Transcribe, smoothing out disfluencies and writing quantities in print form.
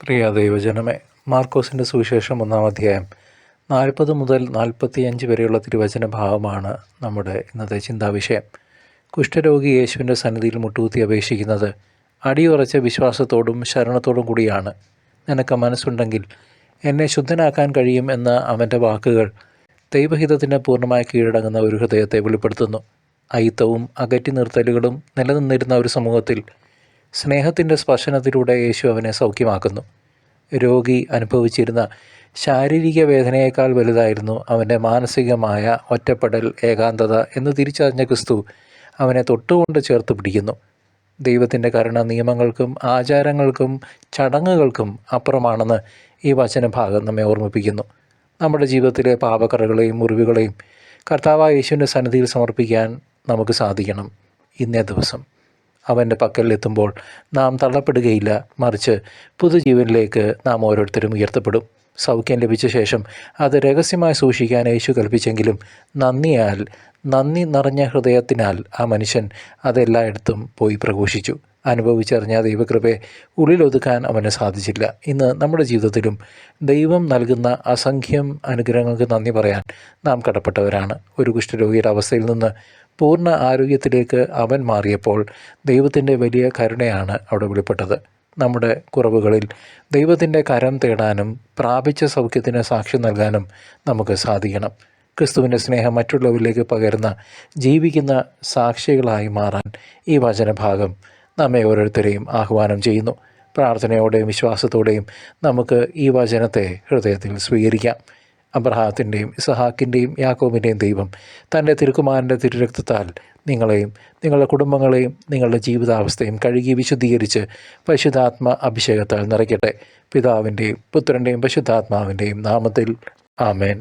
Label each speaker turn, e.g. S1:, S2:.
S1: പ്രിയ ദൈവജനമേ, മാർക്കോസിൻ്റെ സുവിശേഷം 1-ാം അധ്യായം 40 മുതൽ 45 വരെയുള്ള തിരുവചന ഭാഗമാണ് നമ്മുടെ ഇന്നത്തെ ചിന്താവിഷയം. കുഷ്ഠരോഗി യേശുവിൻ്റെ സന്നിധിയിൽ മുട്ടുകുത്തി അപേക്ഷിക്കുന്നത് അടിയുറച്ച വിശ്വാസത്തോടും ശരണത്തോടും കൂടിയാണ്. നിനക്ക് മനസ്സുണ്ടെങ്കിൽ എന്നെ ശുദ്ധനാക്കാൻ കഴിയും എന്ന അവൻ്റെ വാക്കുകൾ ദൈവഹിതത്തിന് പൂർണ്ണമായി കീഴടങ്ങുന്ന ഒരു ഹൃദയത്തെ വെളിപ്പെടുത്തുന്നു. അയിത്തവും അകറ്റി നിർത്തലുകളും നിലനിന്നിരുന്ന ഒരു സമൂഹത്തിൽ സ്നേഹത്തിൻ്റെ സ്പർശനത്തിലൂടെ യേശു അവനെ സൗഖ്യമാക്കുന്നു. രോഗി അനുഭവിച്ചിരുന്ന ശാരീരിക വേദനയേക്കാൾ വലുതായിരുന്നു അവൻ്റെ മാനസികമായ ഒറ്റപ്പെടൽ, ഏകാന്തത എന്ന് തിരിച്ചറിഞ്ഞ ക്രിസ്തു അവനെ തൊട്ടുകൊണ്ട് ചേർത്ത് പിടിക്കുന്നു. ദൈവത്തിൻ്റെ കരുണ നിയമങ്ങൾക്കും ആചാരങ്ങൾക്കും ചടങ്ങുകൾക്കും അപ്പുറമാണെന്ന് ഈ വചനഭാഗം നമ്മെ ഓർമ്മിപ്പിക്കുന്നു. നമ്മുടെ ജീവിതത്തിലെ പാപക്കറകളെയും മുറിവുകളെയും കർത്താവായ യേശുവിൻ്റെ സന്നിധിയിൽ സമർപ്പിക്കാൻ നമുക്ക് സാധിക്കണം. ഇന്നേ ദിവസം അവൻ്റെ പക്കലെത്തുമ്പോൾ നാം തള്ളപ്പെടുകയില്ല, മറിച്ച് പുതുജീവനിലേക്ക് നാം ഓരോരുത്തരും ഉയർത്തപ്പെടും. സൗഖ്യം ലഭിച്ച ശേഷം അത് രഹസ്യമായി സൂക്ഷിക്കാൻ യേശു കൽപ്പിച്ചെങ്കിലും നന്ദി നിറഞ്ഞ ഹൃദയത്തിനാൽ ആ മനുഷ്യൻ അതെല്ലായിടത്തും പോയി പ്രഘോഷിച്ചു. അനുഭവിച്ചറിഞ്ഞ ദൈവകൃപയെ ഉള്ളിലൊതുക്കാൻ അവന് സാധിച്ചില്ല. ഇന്ന് നമ്മുടെ ജീവിതത്തിലും ദൈവം നൽകുന്ന അസംഖ്യം അനുഗ്രഹങ്ങൾക്ക് നന്ദി പറയാൻ നാം കടപ്പെട്ടവരാണ്. ഒരു കുഷ്ഠരോഗിയുടെ അവസ്ഥയിൽ നിന്ന് പൂർണ്ണ ആരോഗ്യത്തിലേക്ക് അവൻ മാറിയപ്പോൾ ദൈവത്തിൻ്റെ വലിയ കരുണയാണ് അവിടെ വെളിപ്പെട്ടത്. നമ്മുടെ കുറവുകളിൽ ദൈവത്തിൻ്റെ കരം തേടാനും പ്രാപിച്ച സൗഖ്യത്തിന് സാക്ഷ്യം നൽകാനും നമുക്ക് സാധിക്കണം. ക്രിസ്തുവിൻ്റെ സ്നേഹം മറ്റുള്ളവരിലേക്ക് പകരുന്ന ജീവിക്കുന്ന സാക്ഷികളായി മാറാൻ ഈ വചനഭാഗം നമ്മെ ഓരോരുത്തരെയും ആഹ്വാനം ചെയ്യുന്നു. പ്രാർത്ഥനയോടെയും വിശ്വാസത്തോടെയും നമുക്ക് ഈ വചനത്തെ ഹൃദയത്തിൽ സ്വീകരിക്കാം. അബ്രഹാത്തിൻ്റെയും ഇസഹാക്കിൻ്റെയും യാക്കോബിൻ്റെയും ദൈവം തൻ്റെ തിരുക്കുമാരൻ്റെ തിരുരക്തത്താൽ നിങ്ങളെയും നിങ്ങളുടെ കുടുംബങ്ങളെയും നിങ്ങളുടെ ജീവിതാവസ്ഥയും കഴുകി വിശുദ്ധീകരിച്ച് പരിശുദ്ധാത്മ അഭിഷേകത്താൽ നിറയ്ക്കട്ടെ. പിതാവിൻ്റെയും പുത്രൻ്റെയും പരിശുദ്ധാത്മാവിൻ്റെയും നാമത്തിൽ ആമേൻ.